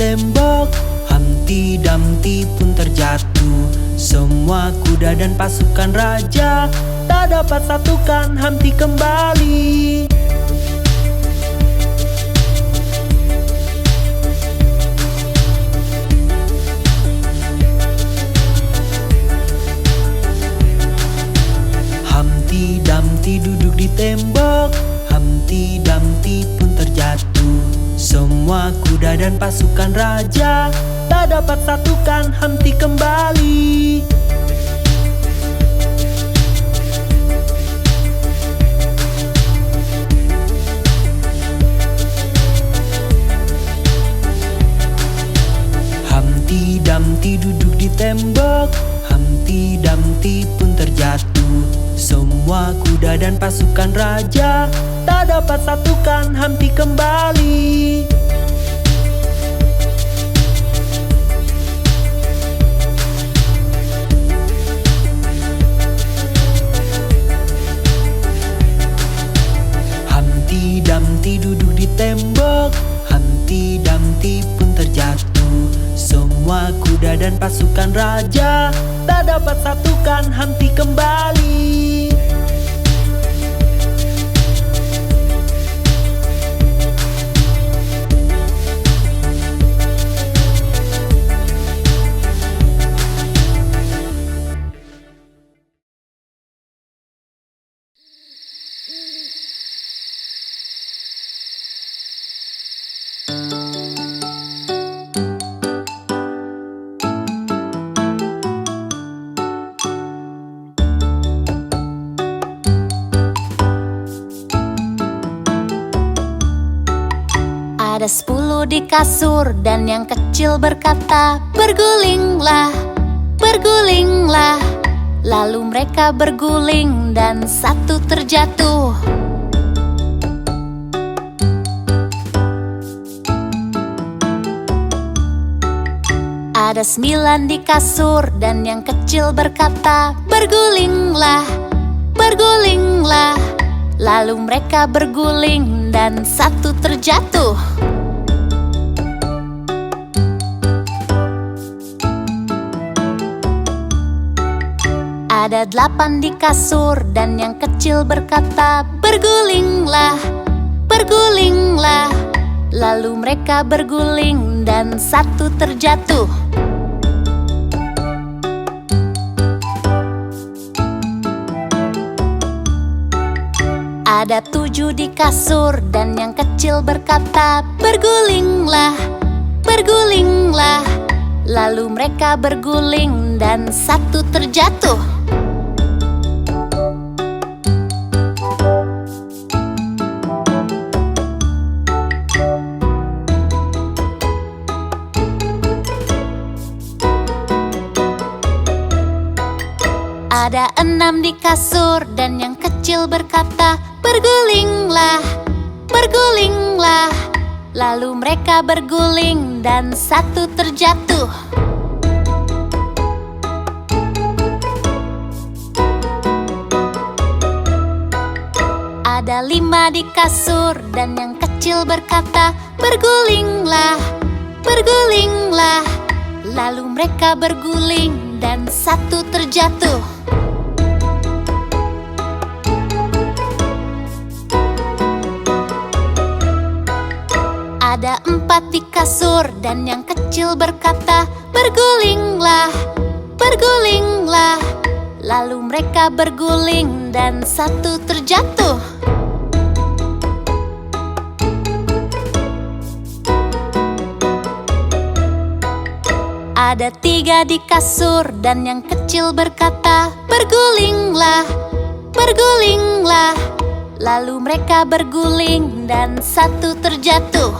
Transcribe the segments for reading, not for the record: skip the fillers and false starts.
tembok, Humpty Dumpty pun terjatuh. Semua kuda dan pasukan raja tak dapat satukan Humpty kembali. Humpty Dumpty duduk di tembok, Humpty Dumpty pun terjatuh. Semua kuda dan pasukan raja tak dapat satukan Humpty kembali. Humpty Dumpty duduk di tembok, Humpty Dumpty pun terjatuh. Semua kuda dan pasukan raja tak dapat satukan Humpty kembali. Humpty Dumpty duduk di tembok, Humpty Dumpty pun terjatuh. Semua kuda dan pasukan raja tak dapat satukan Humpty kembali. Ada 10 di kasur dan yang kecil berkata, "Bergulinglah, bergulinglah." Lalu mereka berguling dan satu terjatuh. Ada 9 di kasur dan yang kecil berkata, "Bergulinglah, bergulinglah." Lalu mereka berguling dan satu terjatuh. Ada 8 di kasur dan yang kecil berkata, "Bergulinglah, bergulinglah." Lalu mereka berguling dan satu terjatuh. Ada 7 di kasur dan yang kecil berkata, "Bergulinglah, bergulinglah." Lalu mereka berguling dan satu terjatuh. Ada 6 di kasur dan yang kecil berkata, "Bergulinglah, bergulinglah." Lalu mereka berguling dan satu terjatuh. Ada 5 di kasur dan yang kecil berkata, "Bergulinglah, bergulinglah." Lalu mereka berguling dan satu terjatuh. Ada 4 di kasur dan yang kecil berkata, "Bergulinglah, bergulinglah." Lalu mereka berguling dan satu terjatuh. Ada 3 di kasur dan yang kecil berkata, "Bergulinglah, bergulinglah." Lalu mereka berguling dan satu terjatuh.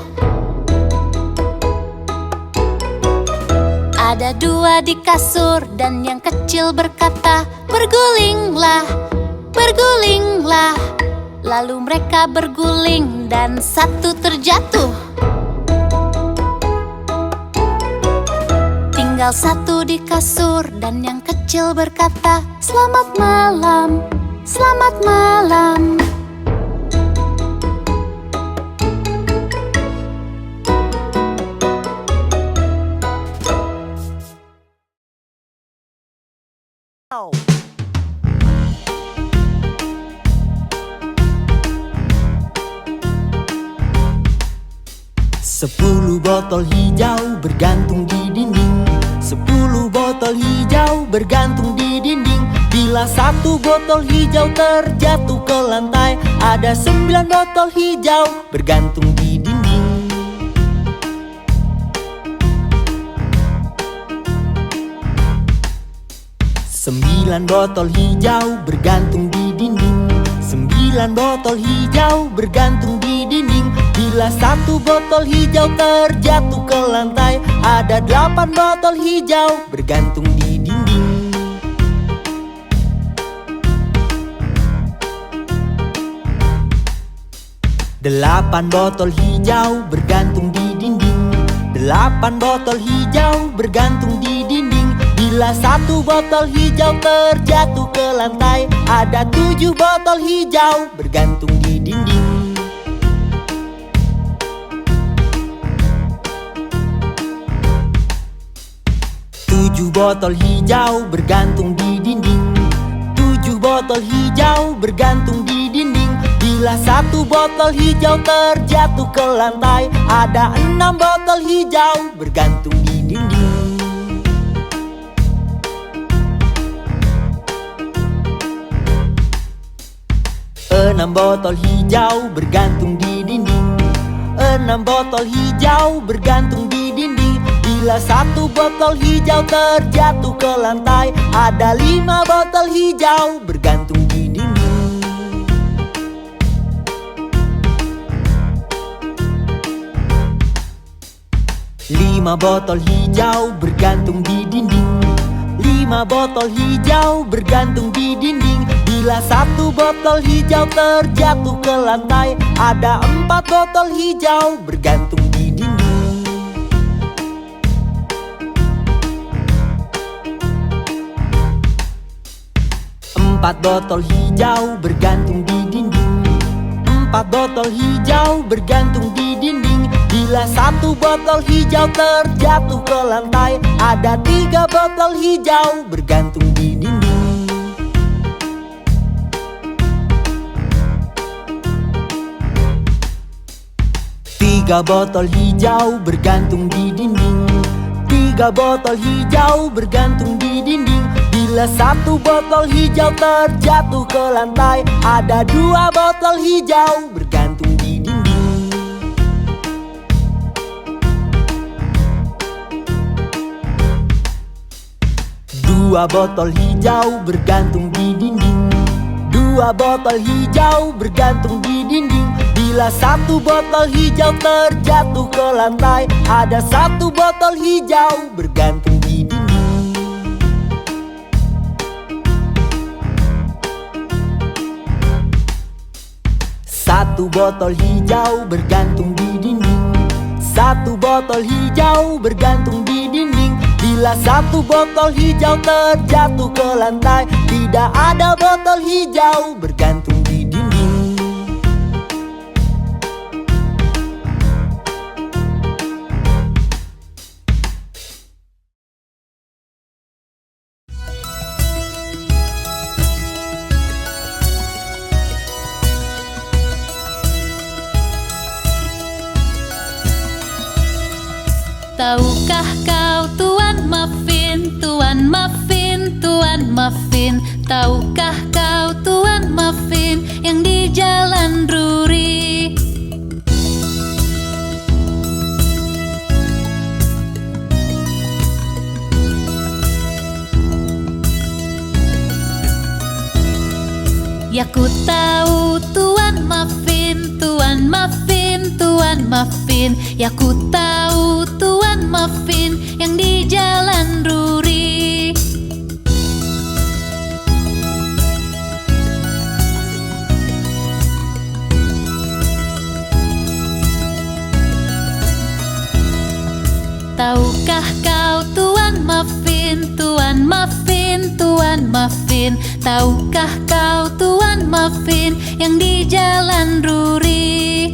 Ada 2 di kasur dan yang kecil berkata, "Bergulinglah, bergulinglah." Lalu mereka berguling dan satu terjatuh. Tinggal 1 di kasur dan yang kecil berkata, "Selamat malam, selamat malam." 10 botol hijau bergantung di dinding. 10 botol hijau bergantung di dinding. Bila satu botol hijau terjatuh ke lantai, ada 9 botol hijau bergantung di dinding. 9 botol hijau bergantung di dinding. 9 botol hijau bergantung di dinding. Bila satu botol hijau terjatuh ke lantai, ada 8 botol hijau bergantung di dinding. 8 botol hijau bergantung di dinding. 8 botol hijau bergantung di dinding. Bila satu botol hijau terjatuh ke lantai, ada 7 botol hijau bergantung di dinding. 7 botol hijau bergantung di dinding. 7 botol hijau bergantung di dinding. Bila satu botol hijau terjatuh ke lantai, ada 6 botol hijau bergantung di dinding. 6 botol hijau bergantung di dinding. 6 botol hijau bergantung di dinding. Bila satu botol hijau terjatuh ke lantai, ada 5 botol hijau bergantung di dinding. 5 botol hijau bergantung di dinding. 5 botol hijau bergantung di dinding. Bila satu botol hijau terjatuh ke lantai, ada 4 botol hijau bergantung di dinding. 4 botol hijau bergantung di dinding. 4 botol hijau bergantung di dinding. Bila satu botol hijau terjatuh ke lantai, ada 3 botol hijau bergantung di dinding. 3 botol hijau bergantung di dinding. 3 botol hijau bergantung di dinding. Bila satu botol hijau terjatuh ke lantai, ada 2 botol hijau bergantung di dinding. 2 botol hijau bergantung di dinding. 2 botol hijau bergantung di dinding. Bila satu botol hijau terjatuh ke lantai, ada 1 botol hijau bergantung di dinding. 1 botol hijau bergantung di dinding. 1 botol hijau bergantung di dinding. Bila satu botol hijau terjatuh ke lantai, tidak ada botol hijau bergantung di dinding. 'Tahukah kau Tuan Muffin, Tuan Muffin, Tuan Muffin? Tahukah kau Tuan Muffin yang di Jalan Druri? Ya ku tahu Tuan Muffin, Tuan Muffin, Tuan Muffin. Ya ku tahu Tuan Muffin yang di Jalan Druri. Tahukah kau Tuan Muffin, Tuan Muffin, Tuan Muffin? Tahukah kau Tuan Muffin yang di Jalan Druri?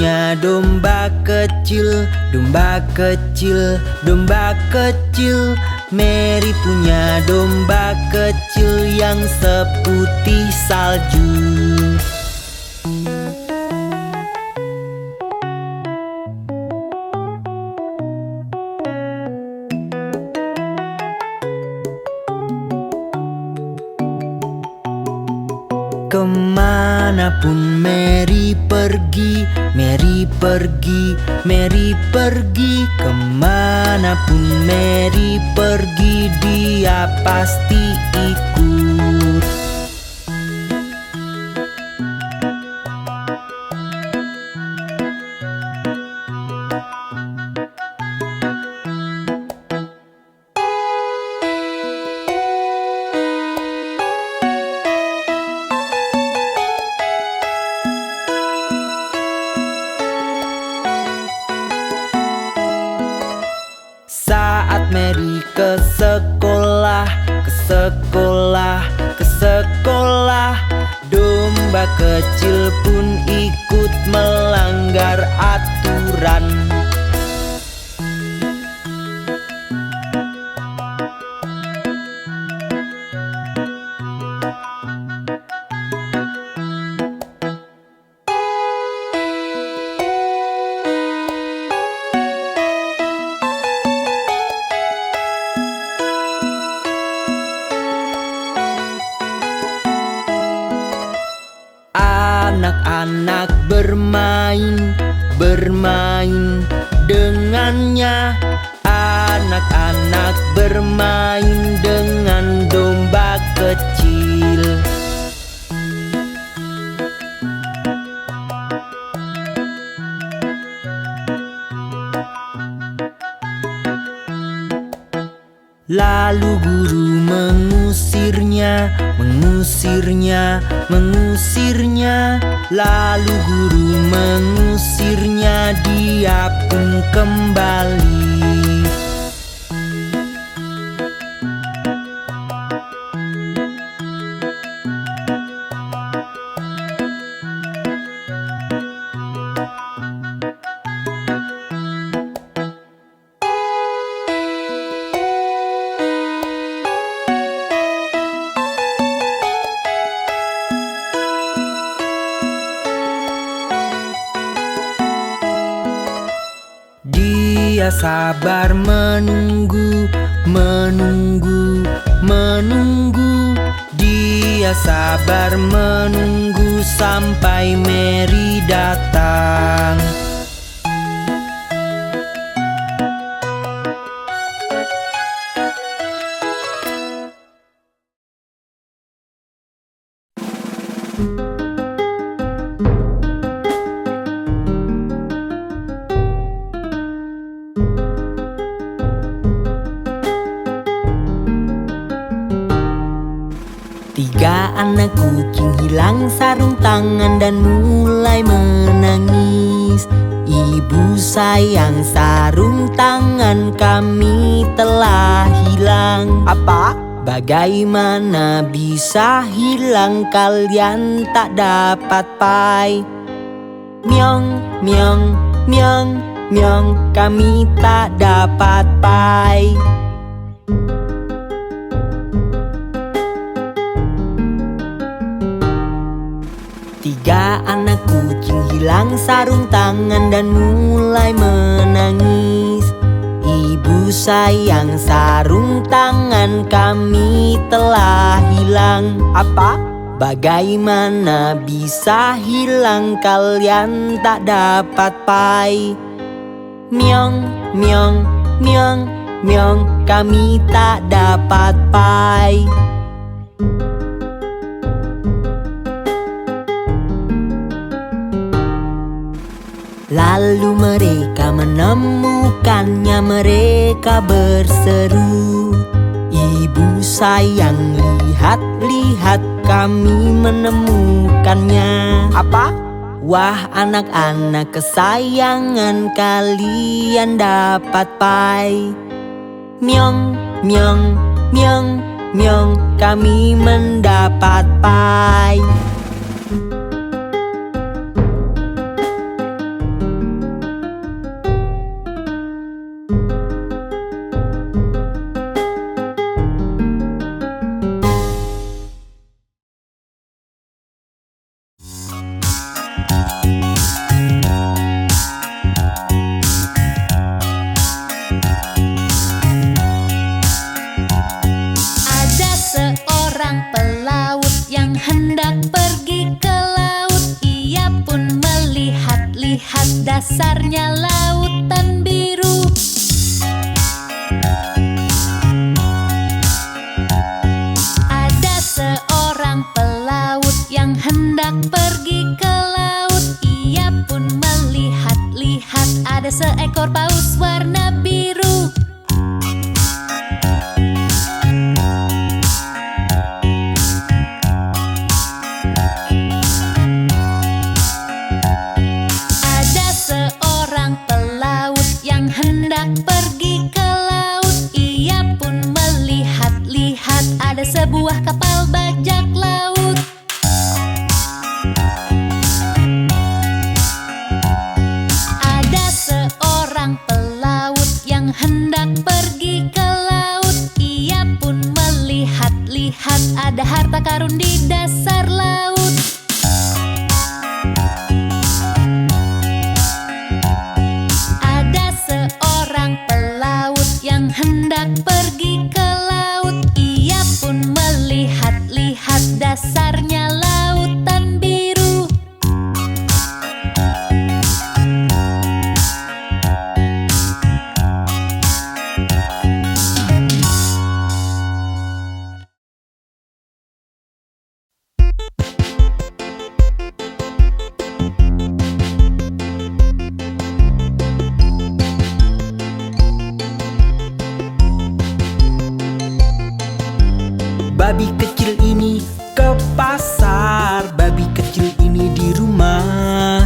punya domba kecil, domba kecil, domba kecil. Mary punya domba kecil yang seputih salju. Kemanapun Mary pergi, Mary pergi, Mary pergi. Kemanapun Mary pergi, dia pasti ikut. Saat Mary ke sekolah, ke sekolah, ke sekolah, domba kecil pun ikut melanggar aturan. Anak-anak bermain, bermain dengannya. Anak-anak bermain dengan domba kecil. Lalu guru mengusirnya, mengusirnya, mengusirnya. Lalu guru mengusirnya, dia pun kembali. Dia sabar menunggu, menunggu, menunggu. Dia sabar menunggu sampai Mary datang. Tiga anak kucing hilang sarung tangan dan mulai menangis. Ibu sayang, sarung tangan kami telah hilang. Apa? Bagaimana bisa hilang, kalian tak dapat pai? Myong, myong, myong, myong, kami tak dapat pai. Tiga anak kucing hilang sarung tangan dan mulai menangis. Ibu sayang, sarung tangan kami telah hilang. Apa? Bagaimana bisa hilang, kalian tak dapat pai? Myong, myong, myong, myong, kami tak dapat pai. Lalu mereka menemukannya, mereka berseru, "Ibu sayang, lihat, lihat, kami menemukannya." Apa? Wah, anak-anak kesayangan, kalian dapat pai. Myong, myong, myong, myong, kami mendapat pai. dasarnya lautan biru. Ada seorang pelaut yang hendak pergi ke laut. Ia pun melihat-lihat ada seekor paus warna biru. Ada seorang pelaut yang hendak pergi ke laut. Ia pun melihat-lihat ada sebuah kapal bajak laut. Ada seorang pelaut yang hendak pergi ke laut. Ia pun melihat-lihat ada harta karun di dasar laut. Ada seorang pelaut yang hendak pergi ke laut. Ia pun melihat-lihat dasarnya lautan biru. Babi kecil ini ke pasar, babi kecil ini di rumah.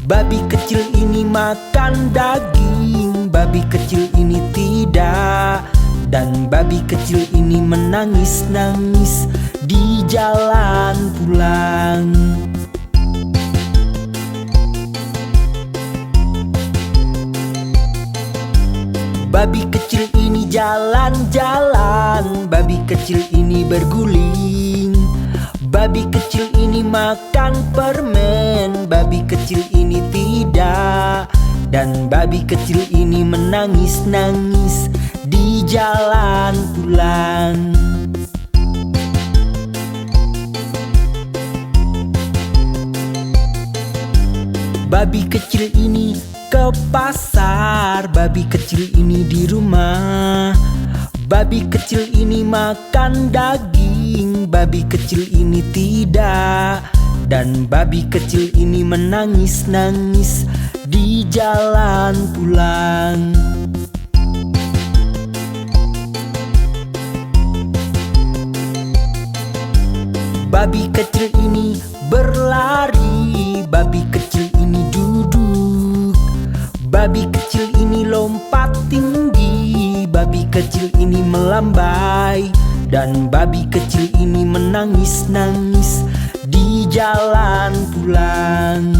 Babi kecil ini makan daging, babi kecil ini tidak. Dan babi kecil ini menangis-nangis di jalan pulang. Babi kecil ini jalan-jalan, babi kecil ini berguling. Babi kecil ini makan permen, babi kecil ini tidak. Dan babi kecil ini menangis-nangis di jalan pulang. Babi kecil ini ke pasar, babi kecil ini di rumah. Babi kecil ini makan daging, babi kecil ini tidak. Dan babi kecil ini menangis-nangis di jalan pulang. Babi kecil ini berlari, babi kecil ini duduk. Babi kecil ini lompat tinggi, babi kecil ini melambai. Dan babi kecil ini menangis-nangis di jalan pulang.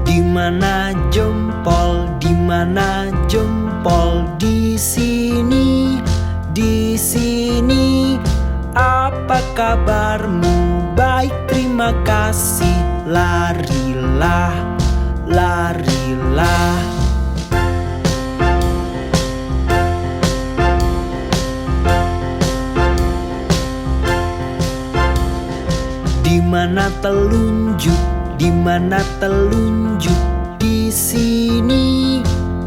Dimana jempol, dimana jempol? Di sini, di sini. Apa kabarmu? Baik, terima kasih. Larilah, larilah. Dimana telunjuk? Dimana telunjuk? Di sini,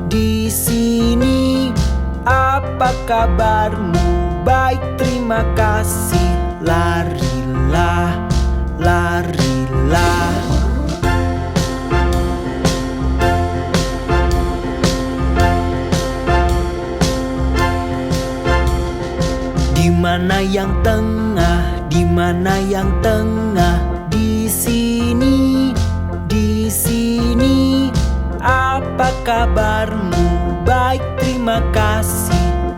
di sini. Apa kabarmu? Baik, terima kasih. Larilah, larilah. Dimana yang tengah? Dimana yang tengah? Di sini, di sini. Apa kabarmu? Baik, terima kasih.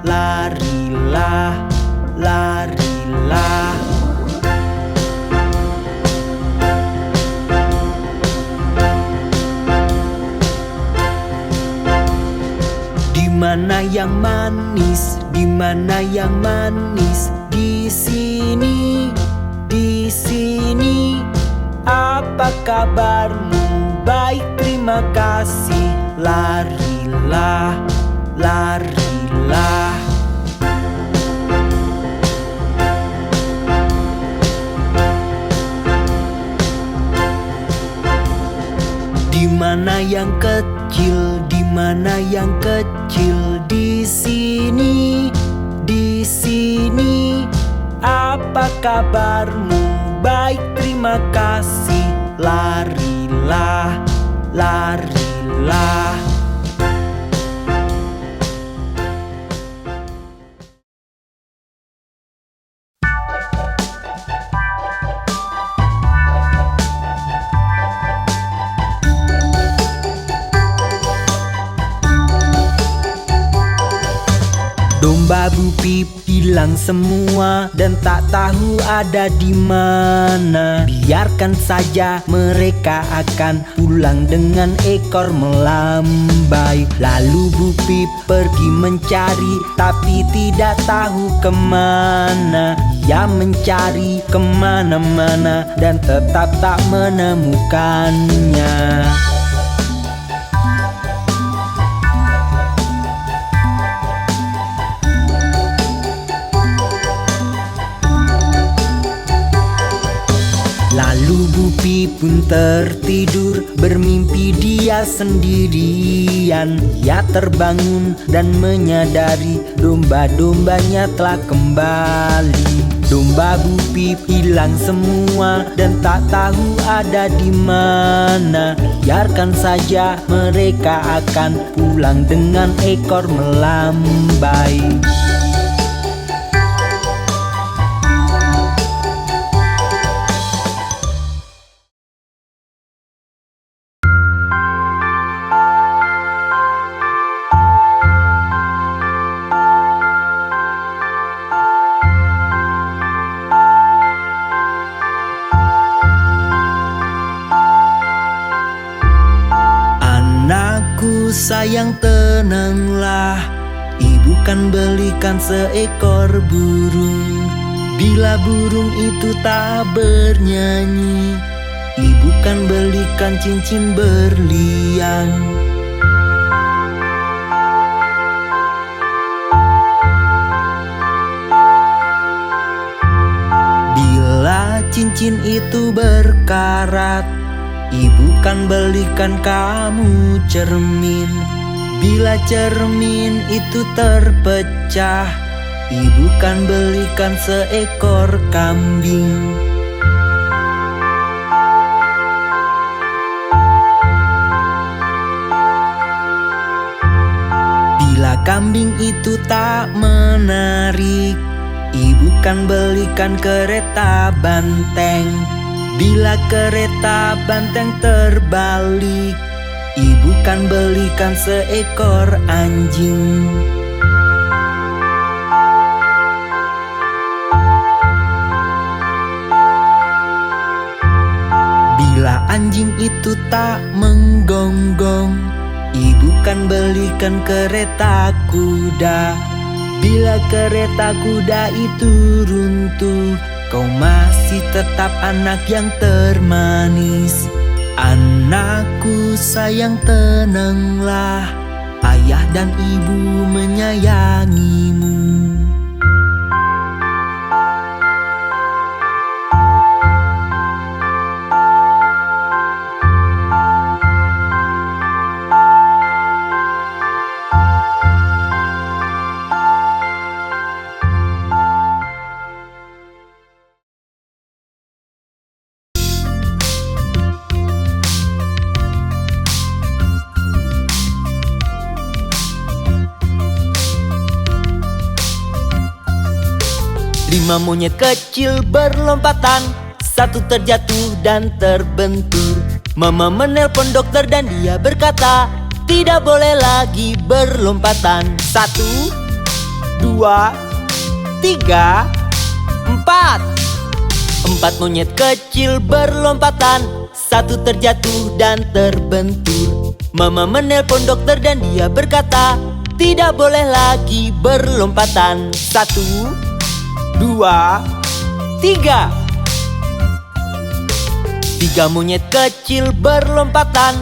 Larilah, larilah. Dimana yang manis? Dimana yang manis? Di sini, di sini. Apa kabarmu? Baik, terima terima kasih. Larilah, larilah. Di mana yang kecil, di mana yang kecil? Di sini, di sini. Apa kabarmu? Baik, terima kasih. Larilah, larilah. Domba Bu Pip hilang semua dan tak tahu ada di mana. Biarkan saja, mereka akan pulang dengan ekor melambai. Lalu Bu Pip pergi mencari, tapi tidak tahu kemana. Ia mencari kemana-mana dan tetap tak menemukannya. Lalu Bu Pip pun tertidur, bermimpi dia sendirian. Ia terbangun dan menyadari domba-dombanya telah kembali. Domba Bu Pip hilang semua dan tak tahu ada di mana. Biarkan saja, mereka akan pulang dengan ekor melambai. Anakku sayang, tenanglah. Ibu kan belikan seekor burung. Bila burung itu tak bernyanyi, ibu kan belikan cincin berlian. Bila cincin itu berkarat, ibu kan belikan kamu cermin. Bila cermin itu terpecah, ibu kan belikan seekor kambing. Bila kambing itu tak menarik, ibu kan belikan kereta banteng. Bila kereta banteng terbalik, ibu kan belikan seekor anjing. Bila anjing itu tak menggonggong, ibu kan belikan kereta kuda. Bila kereta kuda itu runtuh, kau masih tetap anak yang termanis. Anakku sayang, tenanglah. Ayah dan ibu menyayangimu. Lima monyet kecil berlompatan, satu terjatuh dan terbentur. Mama menelpon dokter dan dia berkata, tidak boleh lagi berlompatan. 1, 2, 3, 4. 4 monyet kecil berlompatan, satu terjatuh dan terbentur. Mama menelpon dokter dan dia berkata, tidak boleh lagi berlompatan. 1, 2, 3. 3 monyet kecil berlompatan,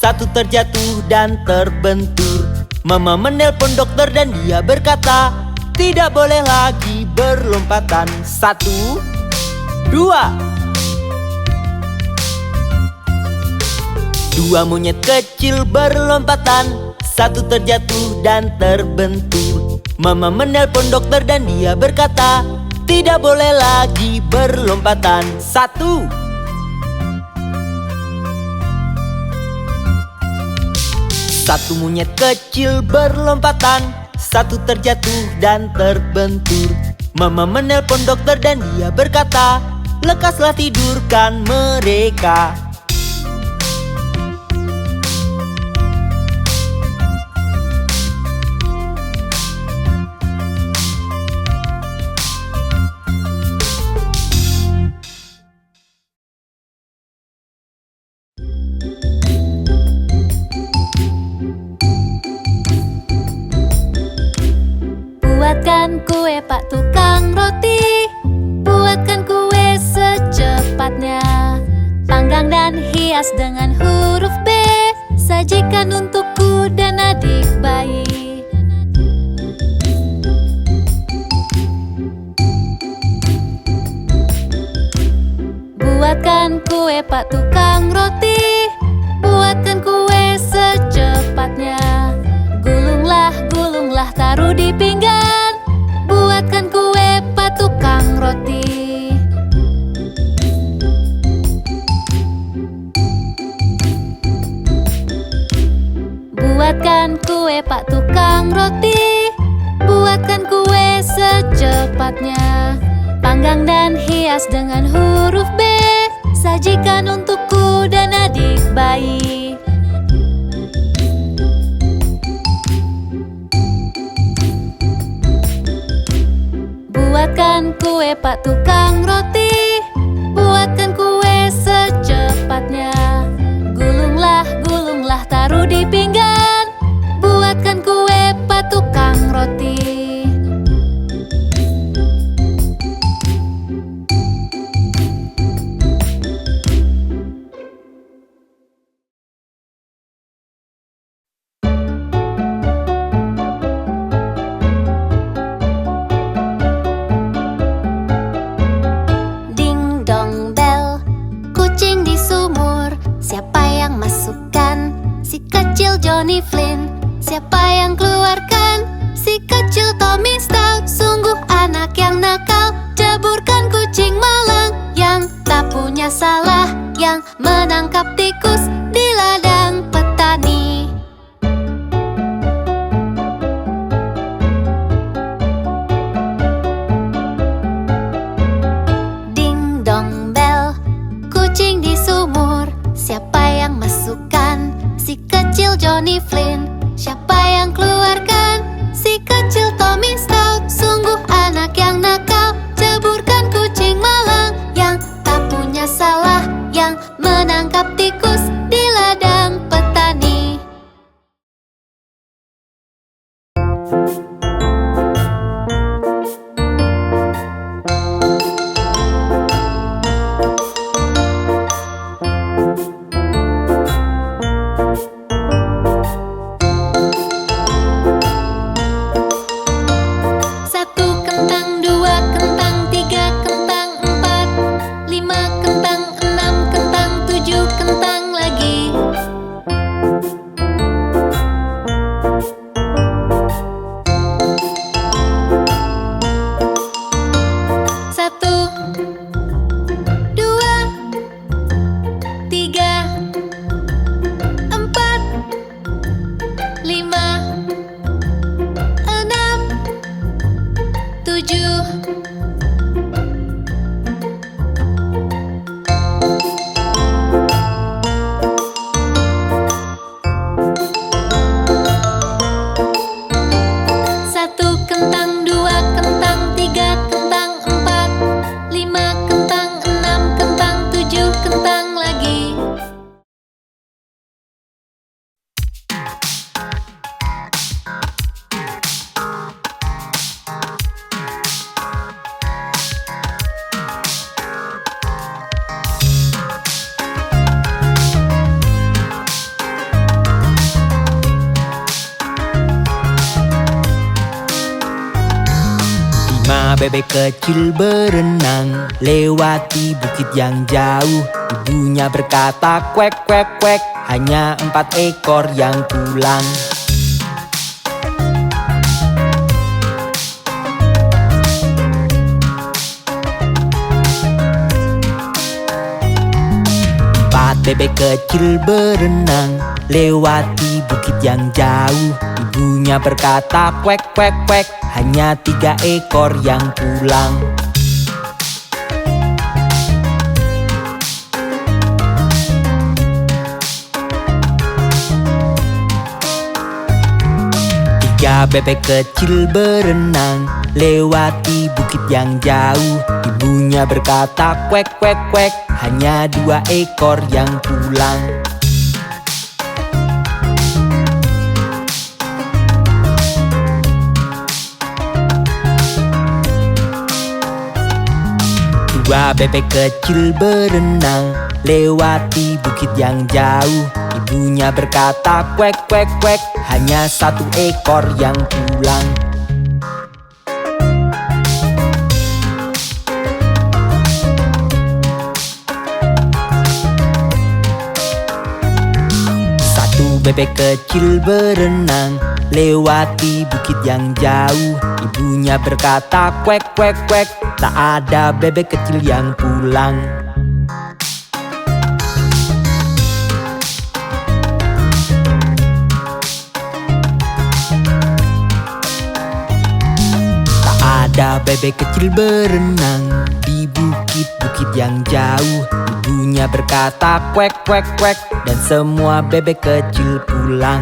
satu terjatuh dan terbentur. Mama menelpon dokter dan dia berkata, tidak boleh lagi berlompatan. 1, 2. Dua monyet kecil berlompatan, satu terjatuh dan terbentur. Mama menelpon dokter dan dia berkata, tidak boleh lagi berlompatan. 1. Satu monyet kecil berlompatan, satu terjatuh dan terbentur. Mama menelpon dokter dan dia berkata, lekaslah tidurkan mereka. Buatkan kue Pak Tukang Roti, buatkan kue secepatnya. Panggang dan hias dengan huruf B, sajikan untukku dan adik bayi. Buatkan kue Pak Tukang Roti, buatkan kue secepatnya. Gulunglah, gulunglah, taruh di pinggan. Buatkan kue Pak Tukang Roti. Buatkan kue Pak Tukang Roti, buatkan kue secepatnya. Panggang dan hias dengan huruf B, sajikan untukku dan adik bayi. Buatkan kue Pak Tukang Roti, buatkan kue secepatnya. Gulunglah, gulunglah, taruh di pinggan. Buatkan kue Pak Tukang Roti. Johnny Flynn, siapa yang keluarkan? Si kecil Tommy Stout, sungguh anak yang nakal. Jeburkan kucing malang yang tak punya salah, yang menangkap tikus di ladang petani. Ding dong bell, kucing di sumur, siapa yang masukkan? Si kecil Johnny Flynn, siapa yang keluarkan? Si kecil Tommy Stout, sungguh anak yang nakal. Jeburkan kucing malang yang tak punya salah, yang menangkap tikus di ladang petani. 5 bebek kecil berenang lewati bukit yang jauh. Ibunya berkata kwek kwek kwek, hanya 4 ekor yang pulang. Bebek kecil berenang lewati bukit yang jauh. Ibunya berkata kwek kwek kwek, hanya 3 ekor yang pulang. Tiga bebek kecil berenang lewati bukit yang jauh. Ibunya berkata kwek kwek kwek, hanya 2 ekor yang pulang. Dua bebek kecil berenang lewati bukit yang jauh. Ibunya berkata kwek kwek kwek, hanya 1 ekor yang pulang. Bebek kecil berenang lewati bukit yang jauh. Ibunya berkata kwek kwek kwek, tak ada bebek kecil yang pulang. Tak ada bebek kecil berenang di bukit-bukit yang jauh. Ibunya berkata kwek kwek kwek, dan semua bebek kecil pulang.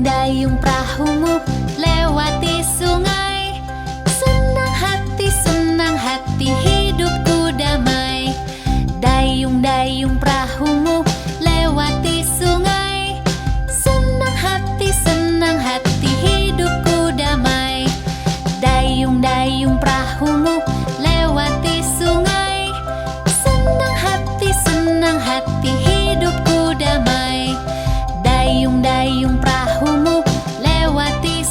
Dayung perahumu lewati sungai. Senang hati hidupku damai. Dayung perahumu lewati sungai. Senang hati hidupku damai. Dayung perahumu lewati sungai. Senang hati hidupku damai. Dayung perahumu lewati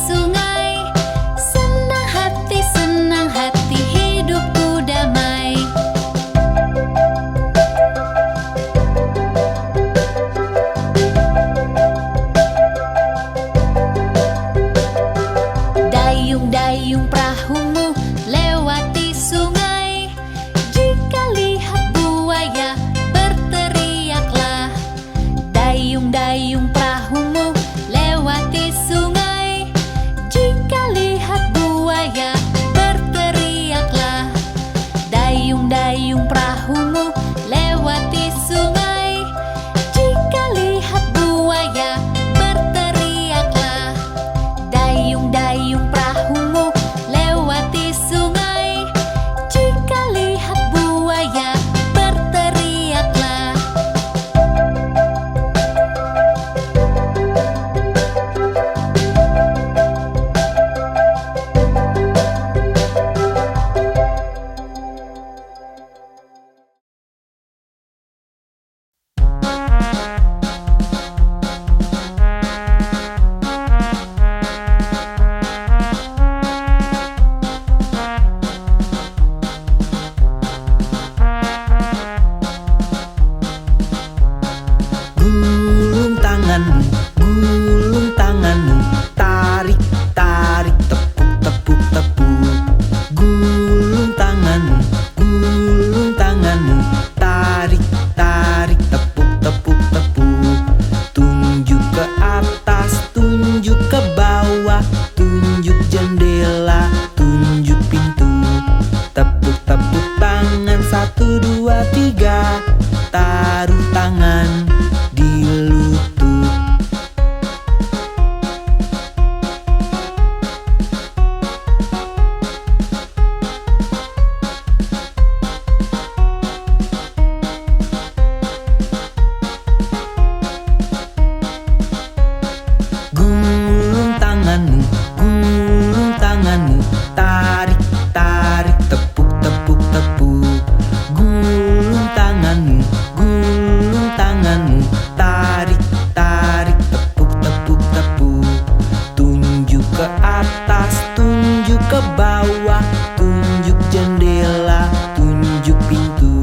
bawah, tunjuk jendela, tunjuk pintu.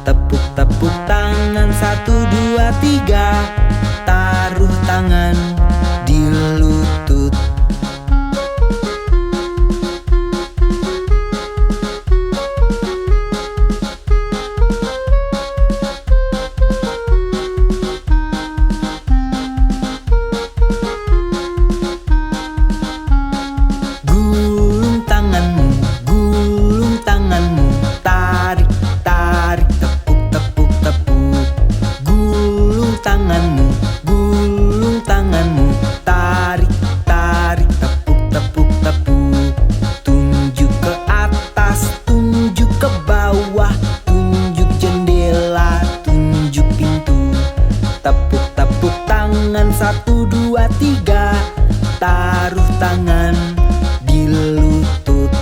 Tepuk-tepuk tangan, 1, 2, 3. Taruh tangan di lutut. Gulung tanganmu, gulung tanganmu. Tarik, tarik, tepuk, tepuk, tepuk. Gulung tanganmu, gulung tanganmu. Tarik, tarik, tepuk, tepuk, tepuk. Tunjuk ke atas, tunjuk ke bawah, tunjuk jendela, tunjuk pintu. Tepuk, tepuk tangan, 1, 2, 3. Taruh tangan di lutut.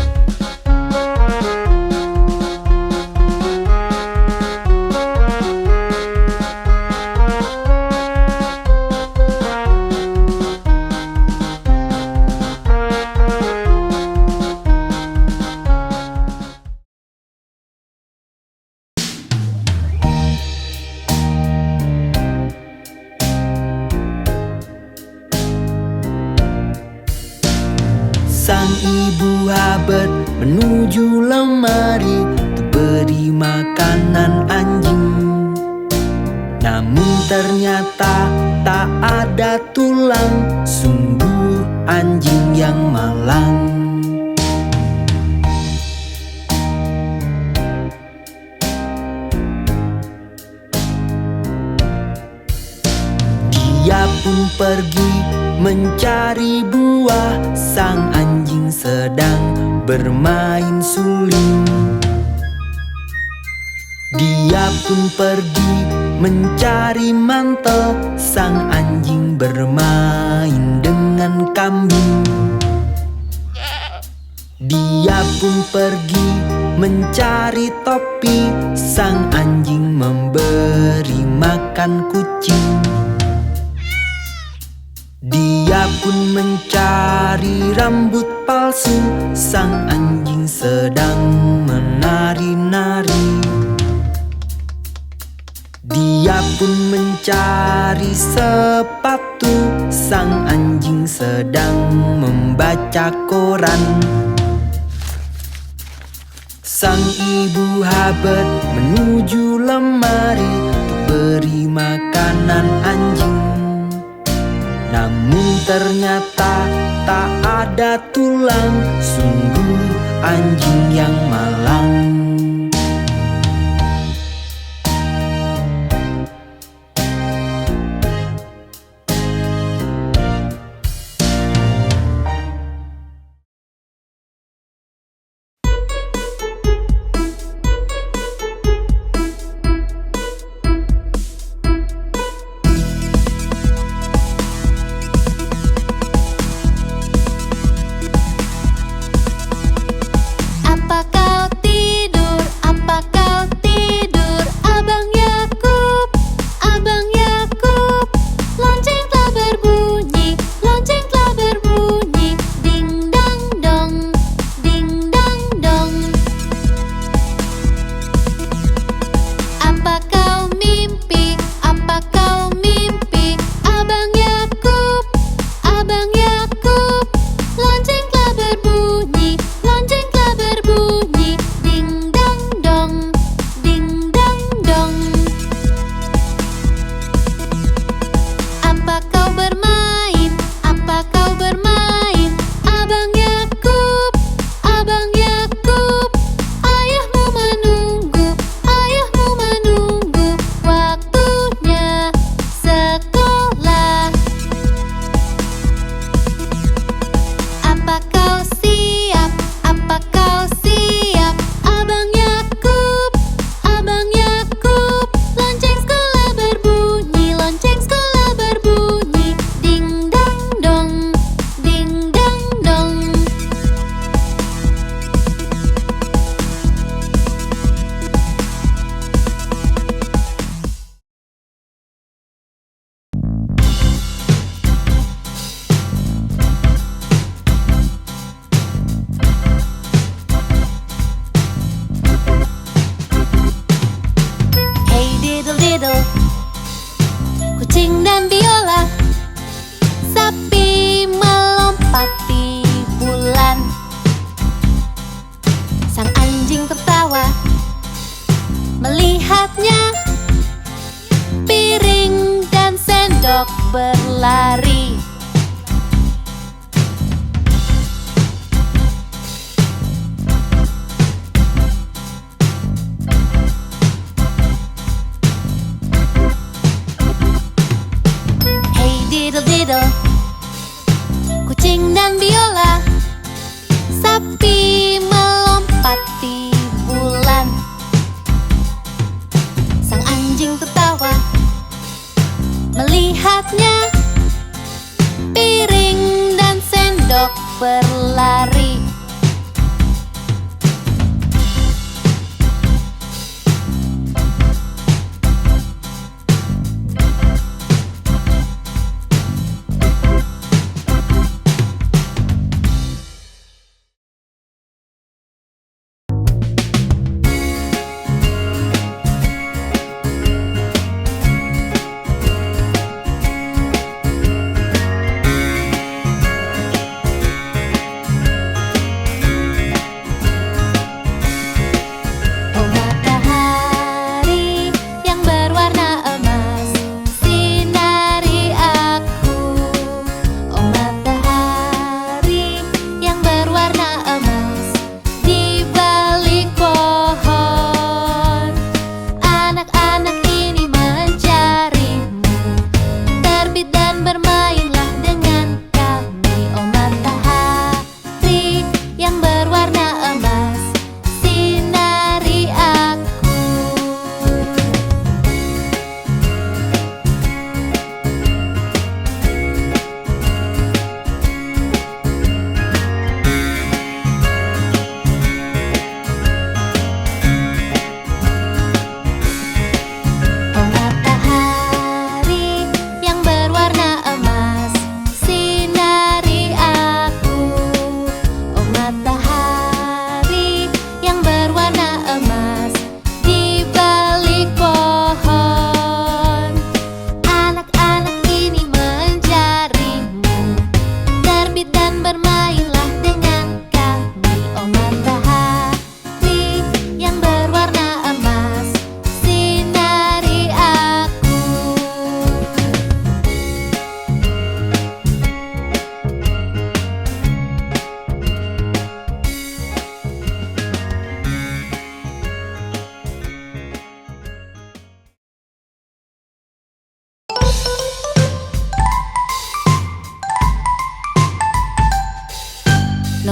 Sang ibu Hubbard menuju lemari untuk beri makanan anjing. Namun ternyata tak ada tulang, sungguh anjing yang malang. Dia pun pergi mencari buah. Sang anjing sedang bermain suling. Dia pun pergi mencari mantel. Sang anjing bermain dengan kambing. Dia pun pergi mencari topi. Sang anjing memberi makan kucing. Dia pun mencari rambut palsu. Sang anjing sedang menari-nari. Dia pun mencari sepatu. Sang anjing sedang membaca koran. Sang ibu Hubbard menuju lemari untuk beri makanan anjing. Namun ternyata tak ada tulang, sungguh anjing yang malang. Apa kau tidak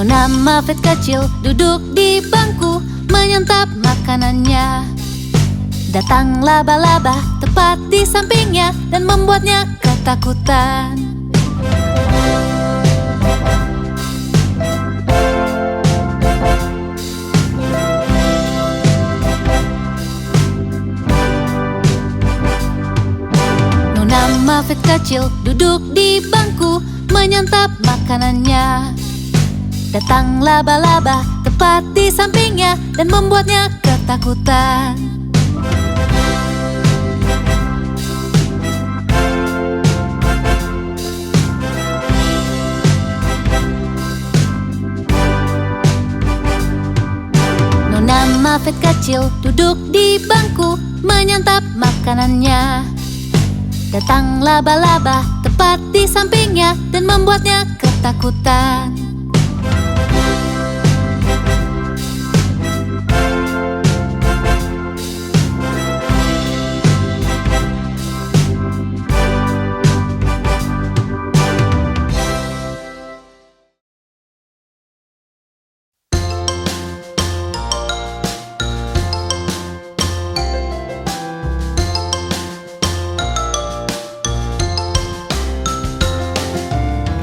Nona Muffet kecil duduk di bangku menyantap makanannya. Datang laba-laba tepat di sampingnya dan membuatnya ketakutan. Nona Muffet kecil duduk di bangku menyantap makanannya. Datang laba-laba tepat di sampingnya dan membuatnya ketakutan. Nona Muffet kecil duduk di bangku menyantap makanannya. Datang laba-laba tepat di sampingnya dan membuatnya ketakutan.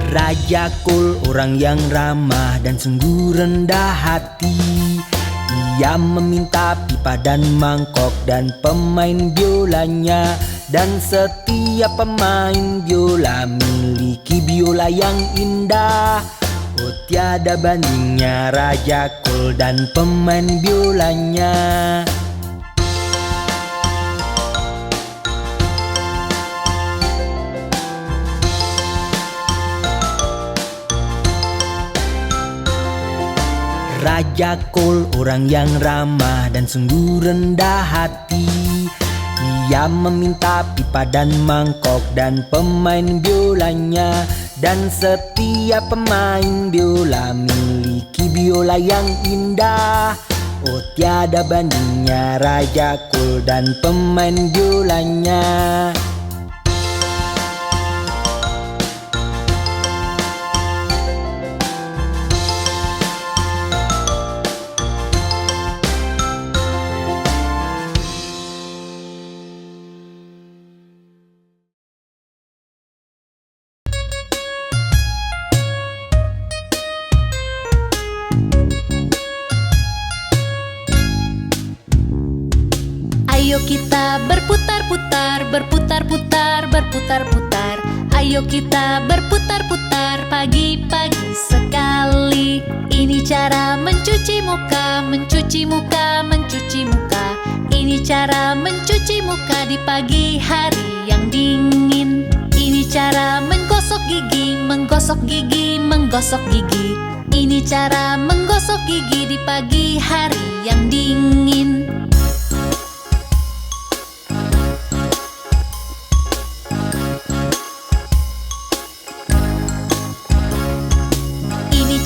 Raja Kol orang yang ramah dan sungguh rendah hati. Ia meminta pipa dan mangkok dan pemain biolanya. Dan setiap pemain biola miliki biola yang indah. Oh tiada bandingnya Raja Kol dan pemain biolanya. Raja Kol orang yang ramah dan sungguh rendah hati. Ia meminta pipa dan mangkok dan pemain biolanya. Dan setiap pemain biola miliki biola yang indah. Oh tiada bandingnya Raja Kol dan pemain biolanya. Ayo kita berputar-putar, berputar-putar, berputar-putar. Ayo kita berputar-putar pagi-pagi sekali. Ini cara mencuci muka, mencuci muka, mencuci muka. Ini cara mencuci muka di pagi hari yang dingin. Ini cara menggosok gigi, menggosok gigi, menggosok gigi. Ini cara menggosok gigi di pagi hari yang dingin.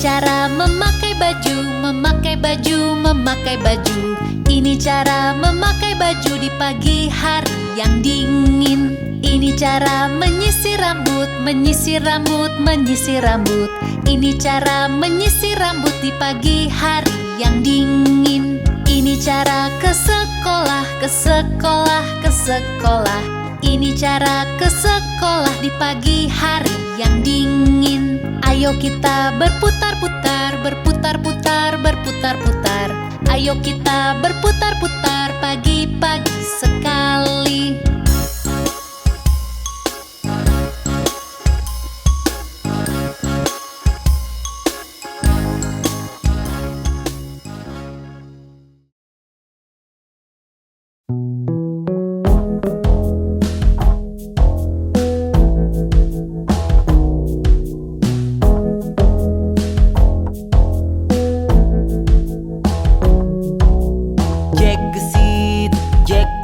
Cara memakai baju, memakai baju, memakai baju. Ini cara memakai baju di pagi hari yang dingin. Ini cara menyisir rambut, menyisir rambut, menyisir rambut. Ini cara menyisir rambut di pagi hari yang dingin. Ini cara ke sekolah, ke sekolah, ke sekolah. Ini cara ke sekolah di pagi hari yang dingin. Ayo kita berputar-putar, berputar-putar, berputar-putar. Ayo kita berputar-putar pagi-pagi sekali.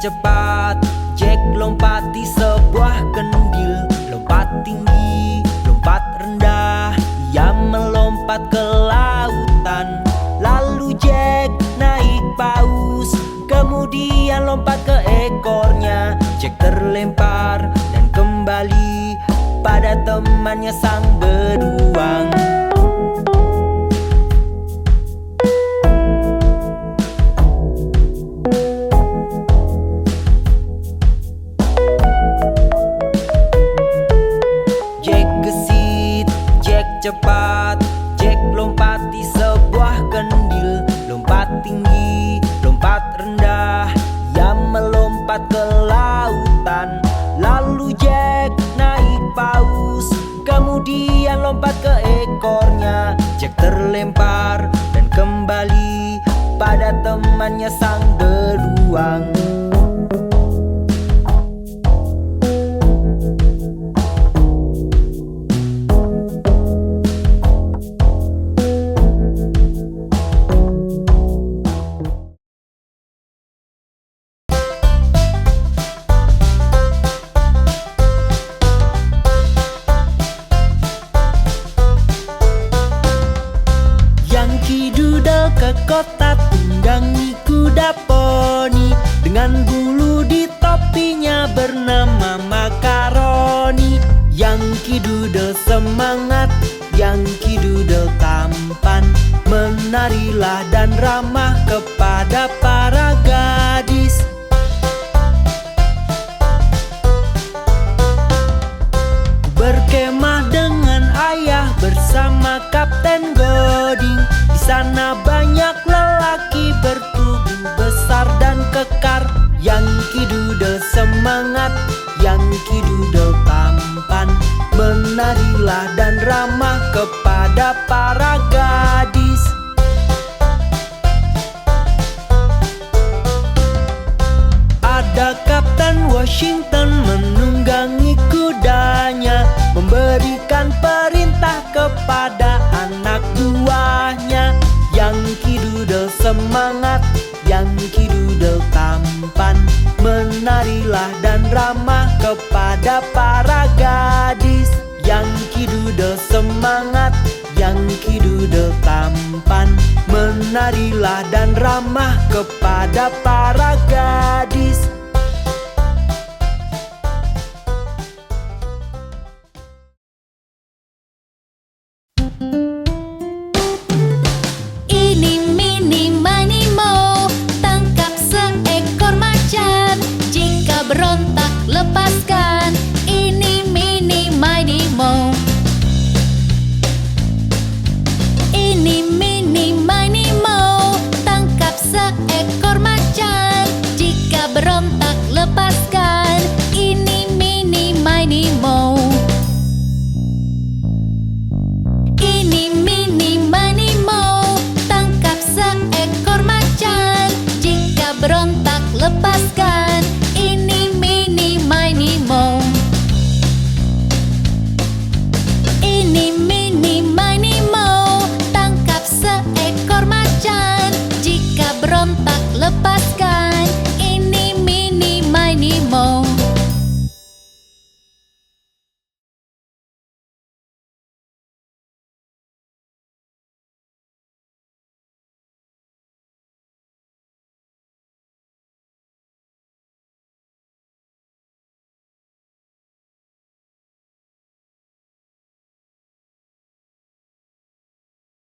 Cepat, Jack lompat di sebuah kendil. Lompat tinggi, lompat rendah. Ia melompat ke lautan. Lalu Jack naik paus, kemudian lompat ke ekornya. Jack terlempar dan kembali pada temannya sang beruang. cepat. Jack lompati sebuah kendil, lompat tinggi, lompat rendah. Ia melompat ke lautan. Lalu Jack naik paus, kemudian lompat ke ekornya. Jack terlempar dan kembali pada temannya sang beruang. Yankee Doodle ke kota tunggangi kuda poni, dengan bulu di topinya bernama makaroni. Yankee Doodle semangat, Yankee Doodle tampan, menarilah dan ramah kepada para gadis. Berkemah dengan ayah bersama Kapten Goding. Di sana banyak lelaki bertubuh besar dan kekar. Yankee Doodle semangat, Yankee Doodle tampan, menarilah dan ramah kepada para gadis. Ada Kapten Washington menunggangi kudanya, memberikan perintah kepada anak buahnya. Yankee Doodle semangat, Yankee Doodle tampan, menarilah dan ramah kepada para gadis. Yankee Doodle semangat, Yankee Doodle tampan, menarilah dan ramah kepada para gadis. Ini mini mini mo, tangkap seekor macan. Jika berontak lepaskan. Ini mini mini mo. Ini mini mini mo, tangkap seekor macan. Jika berontak lepaskan. Ini mini mini mo. Ini mini mini mo, tangkap seekor macan. Jika berontak lepaskan.